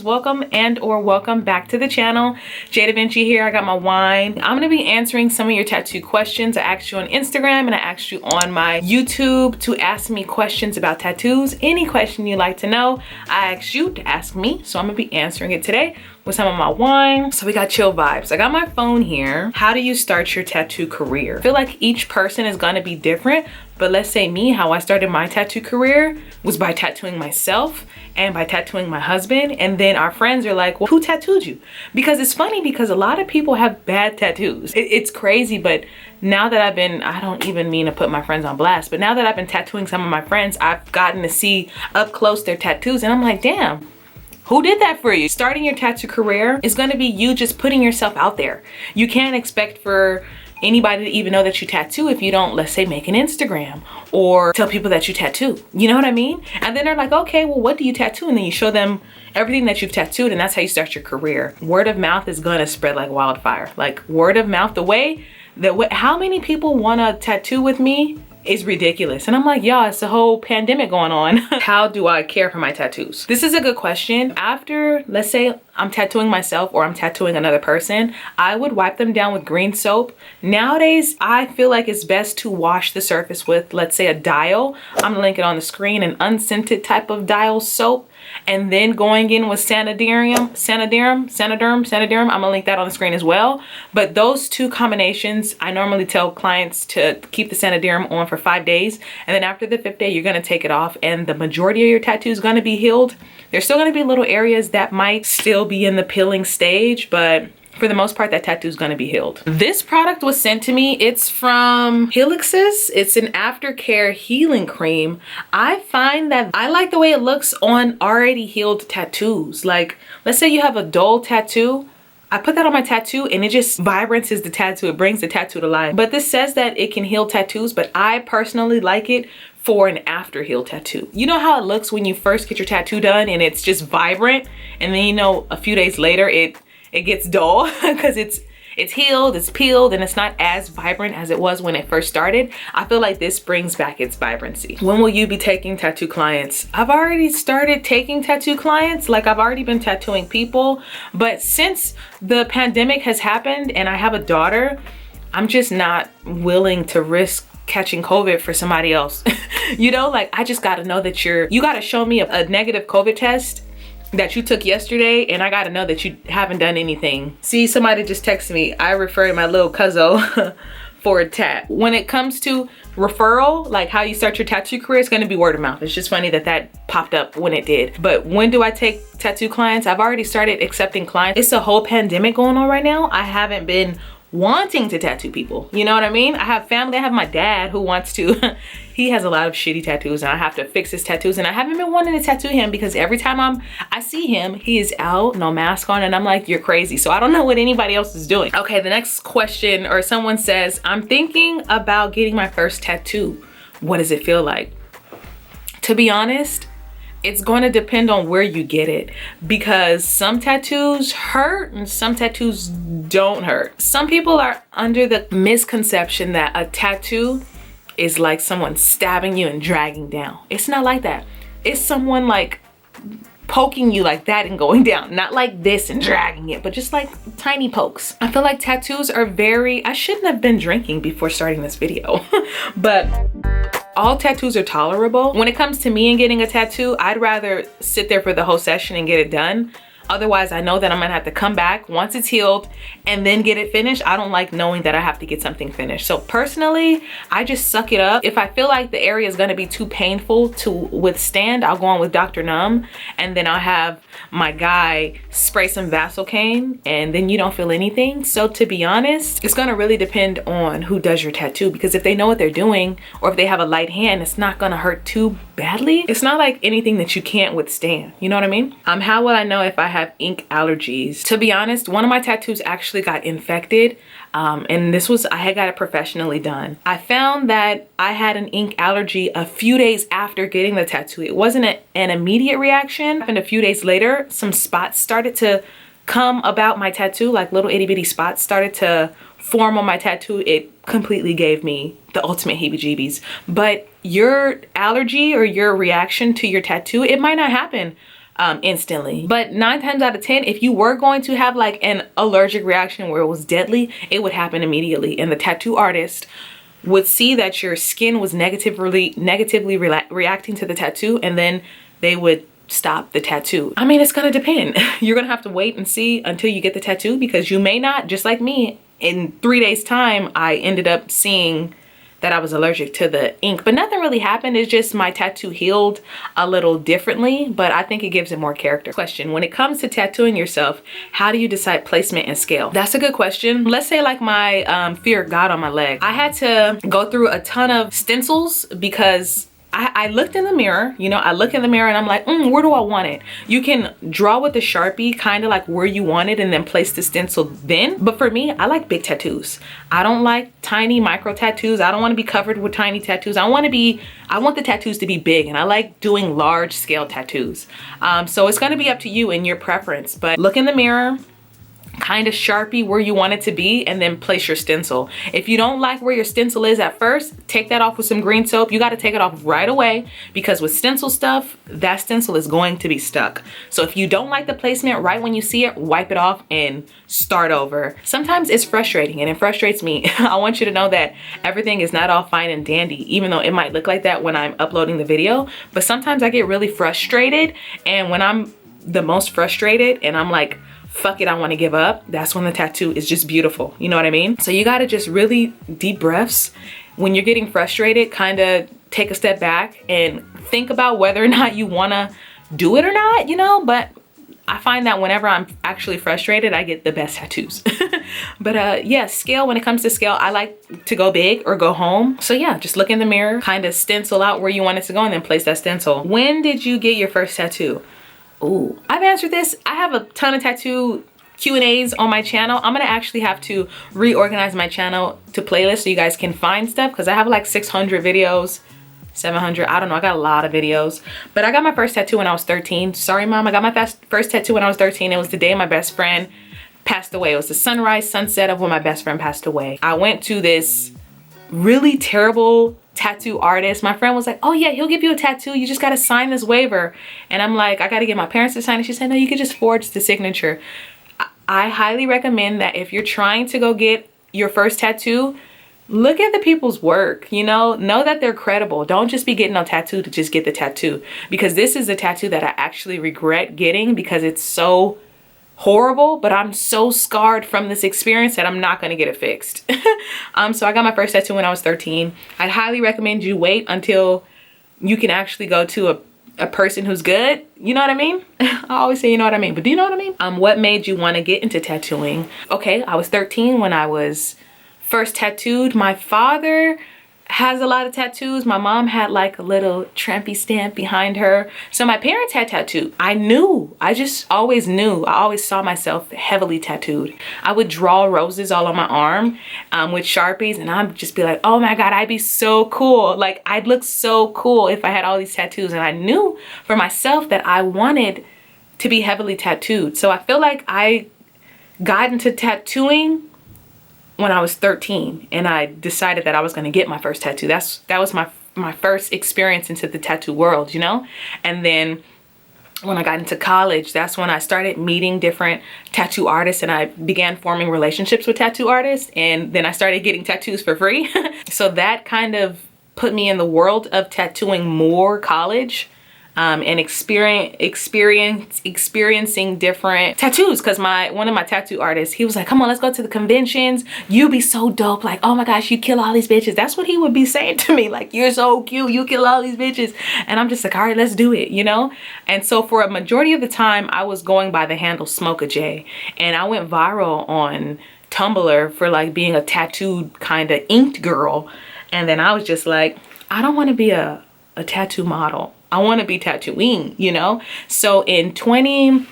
guys, welcome back to the channel. jdevinci here. I got my wine. I'm gonna be answering some of your tattoo questions. I asked you on Instagram and I asked you on my YouTube to ask me questions about tattoos. Any question you'd like to know, I asked you to ask me, so I'm gonna be answering it today with some of my wine. So we got chill vibes. I got my phone here. How do you start your tattoo career? I feel like each person is gonna be different, but let's say me, how I started my tattoo career was by tattooing myself and by tattooing my husband. And then our friends are like, well, who tattooed you? Because it's funny because a lot of people have bad tattoos. It's crazy, but now that I don't even mean to put my friends on blast, but now that I've been tattooing some of my friends, I've gotten to see up close their tattoos and I'm like, damn, who did that for you? Starting your tattoo career is gonna be you just putting yourself out there. You can't expect for anybody to even know that you tattoo if you don't, let's say, make an Instagram or tell people that you tattoo. You know what I mean? And then they're like, okay, well, what do you tattoo? And then you show them everything that you've tattooed and that's how you start your career. Word of mouth is gonna spread like wildfire. Like word of mouth, how many people wanna tattoo with me is ridiculous. And I'm like, y'all, it's a whole pandemic going on. How do I care for my tattoos? This is a good question. After, let's say I'm tattooing myself or I'm tattooing another person, I would wipe them down with green soap. Nowadays, I feel like it's best to wash the surface with, let's say, a dial. I'm gonna link it on the screen, an unscented type of dial soap. And then going in with Sanaderm. I'm gonna link that on the screen as well. But those two combinations, I normally tell clients to keep the Sanaderm on for 5 days. And then after the 5th day, you're gonna take it off and the majority of your tattoo is gonna be healed. There's still gonna be little areas that might still be in the peeling stage, but for the most part, that tattoo is gonna be healed. This product was sent to me. It's from Helix's. It's an Aftercare healing cream. I find that I like the way it looks on already healed tattoos. Like, let's say you have a dull tattoo. I put that on my tattoo and it just vibrances the tattoo. It brings the tattoo to life. But this says that it can heal tattoos, but I personally like it for an after heal tattoo. You know how it looks when you first get your tattoo done and it's just vibrant, and then, you know, a few days later it gets dull because it's healed, it's peeled, and it's not as vibrant as it was when it first started. I feel like this brings back its vibrancy. When will you be taking tattoo clients? I've already started taking tattoo clients. Like, I've already been tattooing people, but since the pandemic has happened and I have a daughter, I'm just not willing to risk catching COVID for somebody else. You know, like, I just gotta know that you gotta show me a negative COVID test that you took yesterday, and I gotta know that you haven't done anything. See, somebody just texted me. I refer to my little cuzzo for a tat. When it comes to referral, like how you start your tattoo career, it's gonna be word of mouth. It's just funny that that popped up when it did. But when do I take tattoo clients? I've already started accepting clients. It's a whole pandemic going on right now. I haven't been wanting to tattoo people. You know what I mean? I have family. I have my dad who wants to. He has a lot of shitty tattoos and I have to fix his tattoos, and I haven't been wanting to tattoo him because every time I see him, he is out, no mask on, and I'm like, you're crazy. So I don't know what anybody else is doing. Okay, the next question, or someone says, I'm thinking about getting my first tattoo. What does it feel like? To be honest, it's going to depend on where you get it, because some tattoos hurt and some tattoos don't hurt. Some people are under the misconception that a tattoo is like someone stabbing you and dragging down. It's not like that. It's someone like poking you like that and going down. Not like this and dragging it, but just like tiny pokes. I feel like tattoos are I shouldn't have been drinking before starting this video, but all tattoos are tolerable. When it comes to me and getting a tattoo, I'd rather sit there for the whole session and get it done. Otherwise, I know that I'm gonna have to come back once it's healed and then get it finished. I don't like knowing that I have to get something finished. So personally, I just suck it up. If I feel like the area is gonna be too painful to withstand, I'll go on with Dr. Numb, and then I'll have my guy spray some Vaseline, and then you don't feel anything. So to be honest, it's gonna really depend on who does your tattoo, because if they know what they're doing or if they have a light hand, it's not gonna hurt too badly. It's not like anything that you can't withstand. You know what I mean? How will I know if I have ink allergies? To be honest, one of my tattoos actually got infected, and I had got it professionally done. I found that I had an ink allergy a few days after getting the tattoo. It wasn't an immediate reaction, and a few days later, some spots started to come about my tattoo, like little itty bitty spots started to form on my tattoo. It completely gave me the ultimate heebie-jeebies. But your allergy or your reaction to your tattoo, it might not happen instantly. But 9 times out of 10, if you were going to have like an allergic reaction where it was deadly, it would happen immediately. And the tattoo artist would see that your skin was negatively reacting to the tattoo, and then they would stop the tattoo. I mean, it's gonna depend. You're gonna have to wait and see until you get the tattoo, because you may not, just like me, in 3 days time, I ended up seeing that I was allergic to the ink, but nothing really happened. It's just my tattoo healed a little differently, but I think it gives it more character. Question: when it comes to tattooing yourself, how do you decide placement and scale? That's a good question. Let's say like my fear of God on my leg. I had to go through a ton of stencils because I looked in the mirror, you know, I look in the mirror and I'm like, where do I want it? You can draw with the Sharpie kind of like where you want it and then place the stencil then. But for me, I like big tattoos. I don't like tiny micro tattoos. I don't want to be covered with tiny tattoos. I want the tattoos to be big, and I like doing large scale tattoos. So it's going to be up to you and your preference, but look in the mirror, kind of Sharpie where you want it to be, and then place your stencil. If you don't like where your stencil is at first, take that off with some green soap. You got to take it off right away, because with stencil stuff, that stencil is going to be stuck. So if you don't like the placement right when you see it, wipe it off and start over. Sometimes it's frustrating, and it frustrates me. I want you to know that everything is not all fine and dandy, even though it might look like that when I'm uploading the video. But sometimes I get really frustrated, and when I'm the most frustrated and I'm like, fuck it, I want to give up, that's when the tattoo is just beautiful. You know what I mean? So you got to just really deep breaths. When you're getting frustrated, kind of take a step back and think about whether or not you want to do it or not, you know? But I find that whenever I'm actually frustrated, I get the best tattoos. But yeah, scale, when it comes to scale, I like to go big or go home. So yeah, just look in the mirror, kind of stencil out where you want it to go, and then place that stencil. When did you get your first tattoo? Ooh, I've answered this. I have a ton of tattoo Q&As on my channel. I'm gonna actually have to reorganize my channel to playlists so you guys can find stuff, because I have like 600 videos, 700, I don't know, I got a lot of videos. But I got my first tattoo when I was 13. Sorry, Mom, I got my first tattoo when I was 13. It was the day my best friend passed away. It was the sunrise, sunset of when my best friend passed away. I went to this really terrible tattoo artist. My friend was like, oh yeah, he'll give you a tattoo, you just gotta sign this waiver. And I'm like, I gotta get my parents to sign it. She said, no, you could just forge the signature. I highly recommend that if you're trying to go get your first tattoo, look at the people's work, you know that they're credible. Don't just be getting a tattoo to just get the tattoo, because this is a tattoo that I actually regret getting because it's so horrible, but I'm so scarred from this experience that I'm not going to get it fixed. So I got my first tattoo when I was 13. I'd highly recommend you wait until you can actually go to a person who's good. You know what I mean? I always say you know what I mean, but do you know what I mean? What made you want to get into tattooing? Okay, I was 13 when I was first tattooed. My father has a lot of tattoos. My mom had like a little trampy stamp behind her. So my parents had tattooed. I just always knew. I always saw myself heavily tattooed. I would draw roses all on my arm with Sharpies, and I'd just be like, oh my God, I'd be so cool. Like, I'd look so cool if I had all these tattoos. And I knew for myself that I wanted to be heavily tattooed. So I feel like I got into tattooing when I was 13, and I decided that I was going to get my first tattoo. That was my first experience into the tattoo world, you know? And then when I got into college, that's when I started meeting different tattoo artists, and I began forming relationships with tattoo artists, and then I started getting tattoos for free. So that kind of put me in the world of tattooing more college. And experiencing different tattoos, because one of my tattoo artists, he was like, come on, let's go to the conventions, you be so dope, like, oh my gosh, you kill all these bitches. That's what he would be saying to me, like, you're so cute, you kill all these bitches. And I'm just like, all right, let's do it, you know? And so for a majority of the time, I was going by the handle Smoke a J, and I went viral on Tumblr for like being a tattooed kind of inked girl. And then I was just like, I don't want to be a tattoo model, I want to be tattooing, you know? So in 2020,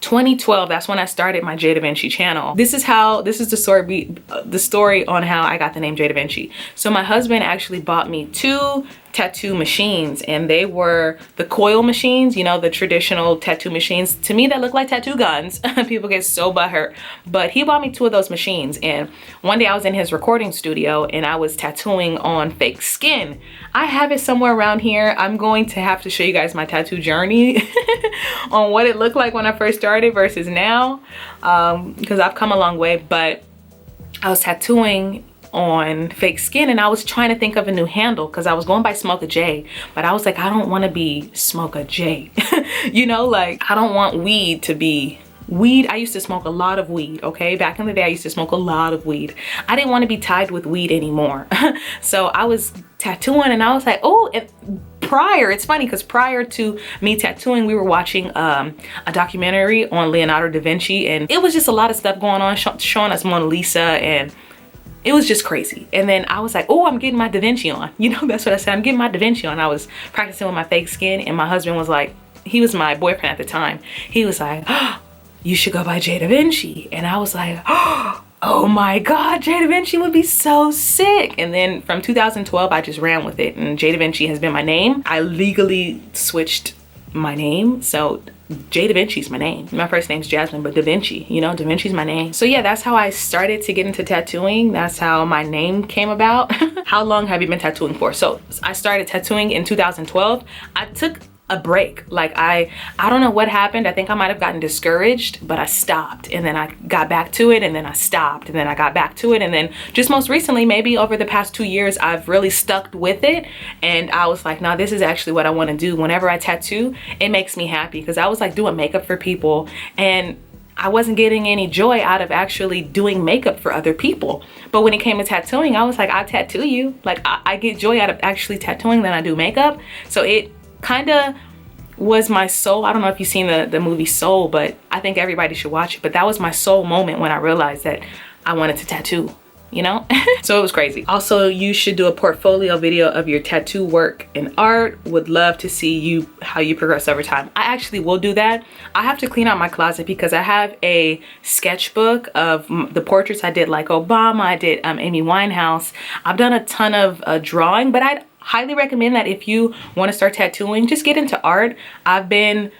2012, that's when I started my jdevinci channel. This is the story on how I got the name jdevinci. So my husband actually bought me 2 tattoo machines, and they were the coil machines, you know, the traditional tattoo machines. To me, that look like tattoo guns. People get so butthurt. But he bought me 2 of those machines, and one day I was in his recording studio and I was tattooing on fake skin. I have it somewhere around here. I'm going to have to show you guys my tattoo journey on what it looked like when I first started versus now, because I've come a long way. But I was tattooing on fake skin and I was trying to think of a new handle because I was going by Smoke a J, but I was like, I don't want to be Smoke a J. You know, like, I don't want weed to be weed. I used to smoke a lot of weed, okay? Back in the day, I used to smoke a lot of weed. I didn't want to be tied with weed anymore. So I was tattooing and I was like, oh, it's funny because prior to me tattooing, we were watching a documentary on Leonardo da Vinci, and it was just a lot of stuff going on, showing us Mona Lisa, and it was just crazy. And then I was like, oh, I'm getting my Da Vinci on. You know, that's what I said. I'm getting my Da Vinci on. I was practicing with my fake skin, and my husband was like, he was my boyfriend at the time. He was like, oh, you should go by jdevinci. And I was like, oh my God, jdevinci would be so sick. And then from 2012, I just ran with it, and jdevinci has been my name. I legally switched my name, so jdevinci is my name. My first name's Jasmine, but Da Vinci, you know, Da Vinci's my name. So yeah, that's how I started to get into tattooing. That's how my name came about. How long have you been tattooing for? So I started tattooing in 2012. I took a break. Like I don't know what happened. I think I might have gotten discouraged, but I stopped, and then I got back to it, and then I stopped, and then I got back to it, and then just most recently, maybe over the past 2 years, I've really stuck with it. And I was like, no, this is actually what I want to do. Whenever I tattoo, it makes me happy, because I was like doing makeup for people, and I wasn't getting any joy out of actually doing makeup for other people. But when it came to tattooing, I was like, I'll tattoo you. Like I get joy out of actually tattooing than I do makeup. So it kind of was my soul. I don't know if you've seen the movie Soul, but I think everybody should watch it. But that was my soul moment when I realized that I wanted to tattoo, you know? So it was crazy. Also, you should do a portfolio video of your tattoo work and art. Would love to see how you progress over time. I actually will do that. I have to clean out my closet because I have a sketchbook of the portraits I did, like Obama, I did Amy Winehouse. I've done a ton of drawing, but I'd highly recommend that if you want to start tattooing, just get into art. I've been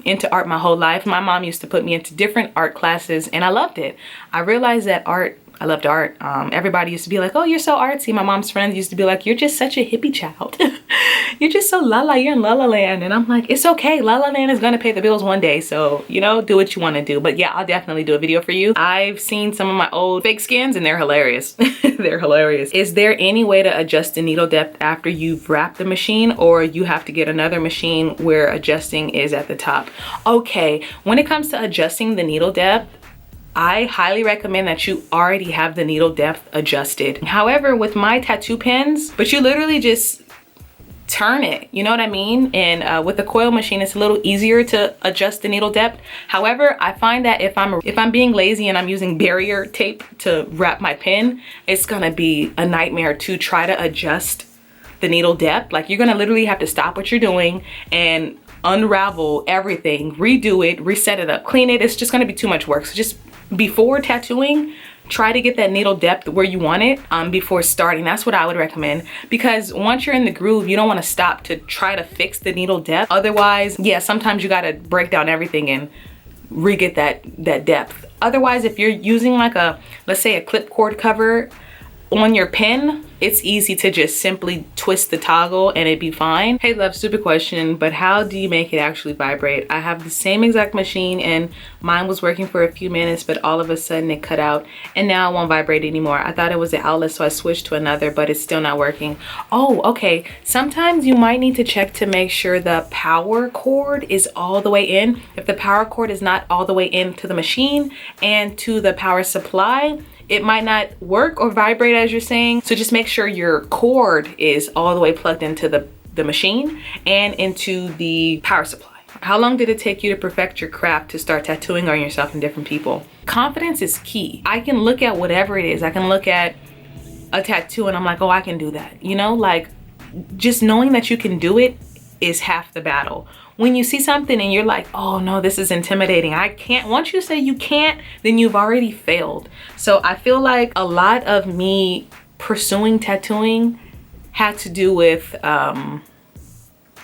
into art my whole life. My mom used to put me into different art classes, and I loved it. I realized that I loved art. Everybody used to be like, oh, you're so artsy. My mom's friends used to be like, you're just such a hippie child. You're just so la la, you're in La La Land. And I'm like, it's okay. La La Land is gonna pay the bills one day. So, you know, do what you wanna do. But yeah, I'll definitely do a video for you. I've seen some of my old fake skins and they're hilarious. They're hilarious. Is there any way to adjust the needle depth after you've wrapped the machine, or you have to get another machine where adjusting is at the top? Okay, when it comes to adjusting the needle depth, I highly recommend that you already have the needle depth adjusted. However, with my tattoo pens, but you literally just turn it, you know what I mean? And with the coil machine, it's a little easier to adjust the needle depth. However, I find that if I'm being lazy and I'm using barrier tape to wrap my pen, it's gonna be a nightmare to try to adjust the needle depth. Like, you're gonna literally have to stop what you're doing and unravel everything, redo it, reset it up, clean it. It's just gonna be too much work. So just before tattooing, try to get that needle depth where you want it before starting. That's what I would recommend, because once you're in the groove, you don't want to stop to try to fix the needle depth. Otherwise, yeah, sometimes you got to break down everything and re-get that depth. Otherwise, if you're using like let's say a clip cord cover on your pen, it's easy to just simply twist the toggle and it'd be fine. Hey love, stupid question, but how do you make it actually vibrate? I have the same exact machine and mine was working for a few minutes, but all of a sudden it cut out and now it won't vibrate anymore. I thought it was the outlet, so I switched to another, but it's still not working. Oh, okay. Sometimes you might need to check to make sure the power cord is all the way in. If the power cord is not all the way into the machine and to the power supply, it might not work or vibrate as you're saying. So just make sure your cord is all the way plugged into the machine and into the power supply. How long did it take you to perfect your craft to start tattooing on yourself and different people? Confidence is key. I can look at whatever it is. I can look at a tattoo and I'm like, oh, I can do that. You know, like just knowing that you can do it is half the battle. when you see something and you're like, oh no, this is intimidating, I can't, once you say you can't, then you've already failed. So I feel like a lot of me pursuing tattooing had to do with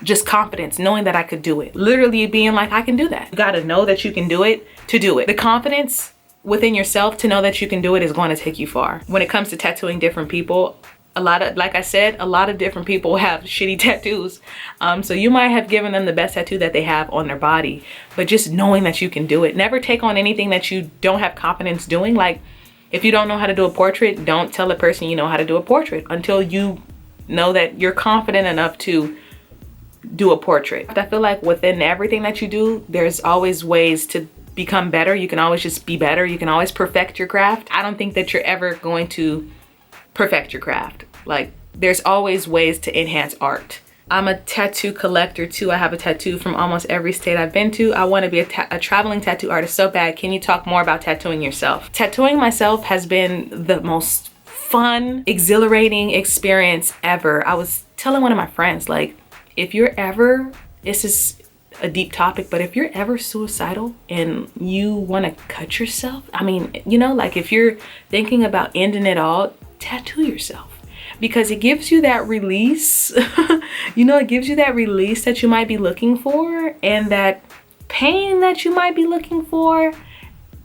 just confidence, knowing that I could do it. Literally being like, I can do that. You gotta know that you can do it to do it. The confidence within yourself to know that you can do it is going to take you far. When it comes to tattooing different people, a lot of, like I said, a lot of different people have shitty tattoos. So you might have given them the best tattoo that they have on their body, but just knowing that you can do it. Never take on anything that you don't have confidence doing. Like if you don't know how to do a portrait, don't tell a person you know how to do a portrait until you know that you're confident enough to do a portrait. I feel like within everything that you do, there's always ways to become better. You can always just be better. You can always perfect your craft. I don't think that you're ever going to perfect your craft. Like there's always ways to enhance art. I'm a tattoo collector too. I have a tattoo from almost every state I've been to. I want to be a traveling tattoo artist so bad. Can you talk more about tattooing yourself? Tattooing myself has been the most fun, exhilarating experience ever. I was telling one of my friends, like, if you're ever, this is a deep topic, but if you're ever suicidal and you want to cut yourself, I mean, you know, like if you're thinking about ending it all, tattoo yourself, because it gives you that release. You know, it gives you that release that you might be looking for and that pain that you might be looking for,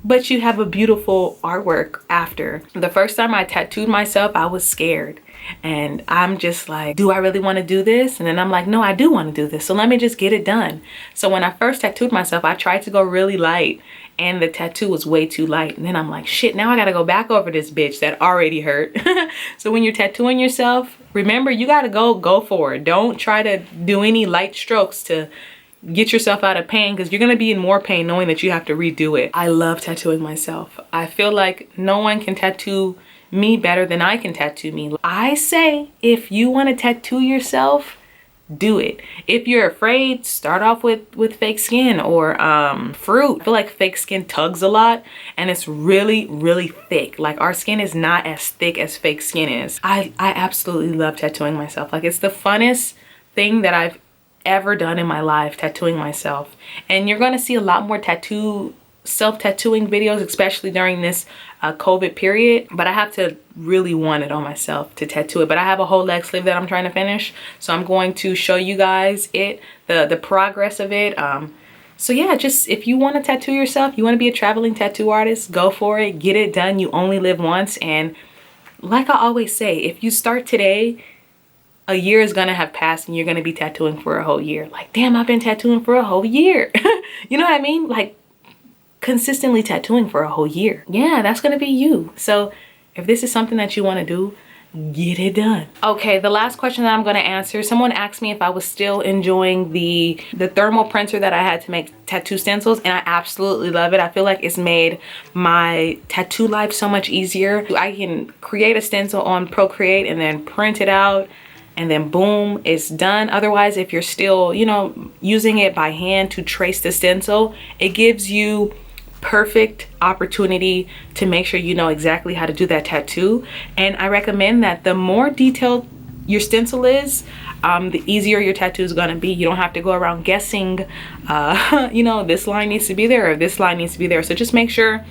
but you have a beautiful artwork after. The first time I tattooed myself, I was scared. And I'm just like, do I really want to do this? And then I'm like, no, I do want to do this. So let me just get it done. So when I first tattooed myself, I tried to go really light and the tattoo was way too light. And then I'm like, shit, now I got to go back over this bitch that already hurt. So when you're tattooing yourself, remember, you got to go for it. Don't try to do any light strokes to get yourself out of pain, because you're going to be in more pain knowing that you have to redo it. I love tattooing myself. I feel like no one can tattoo me better than I can tattoo me. I say, if you want to tattoo yourself, do it. If you're afraid, start off with fake skin or fruit. I feel like fake skin tugs a lot and it's really, really thick. Like our skin is not as thick as fake skin is. I absolutely love tattooing myself. Like it's the funnest thing that I've ever done in my life, tattooing myself. And you're going to see a lot more self-tattooing videos, especially during this COVID period, but I have to really want it on myself to tattoo it. But I have a whole leg sleeve that I'm trying to finish, so I'm going to show you guys the progress of it. So yeah, just if you want to tattoo yourself, you want to be a traveling tattoo artist, go for it, get it done. You only live once, and like I always say, if you start today, a year is gonna have passed and you're gonna be tattooing for a whole year. Like, damn, I've been tattooing for a whole year. You know what I mean? Like, consistently tattooing for a whole year. Yeah, that's gonna be you. So if this is something that you want to do, get it done. Okay, the last question that I'm going to answer, someone asked me if I was still enjoying the thermal printer that I had to make tattoo stencils, and I absolutely love it. I feel like it's made my tattoo life so much easier. I can create a stencil on Procreate and then print it out, and then boom, it's done. Otherwise, if you're still, you know, using it by hand to trace the stencil, it gives you perfect opportunity to make sure you know exactly how to do that tattoo. And I recommend that the more detailed your stencil is, the easier your tattoo is going to be. You don't have to go around guessing, you know, this line needs to be there or this line needs to be there. So just make sure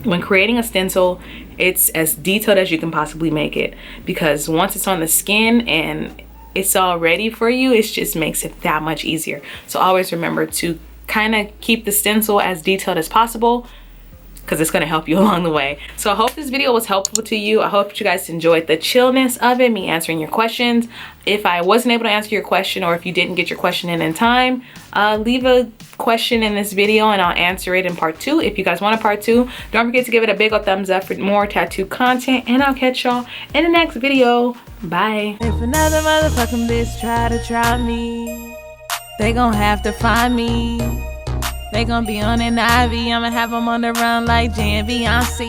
when creating a stencil, it's as detailed as you can possibly make it, because once it's on the skin and it's all ready for you, it just makes it that much easier. So always remember to kind of keep the stencil as detailed as possible, because it's going to help you along the way. So I hope this video was helpful to you. I hope that you guys enjoyed the chillness of it, me answering your questions. If I wasn't able to answer your question, or if you didn't get your question in time, leave a question in this video and I'll answer it in part 2. If you guys want a part 2, don't forget to give it a big old thumbs up for more tattoo content, and I'll catch y'all in the next video. Bye. If another motherfucking bitch try me, they gon' have to find me. They gon' be on an IV. I'ma have them on the run like jdevinci.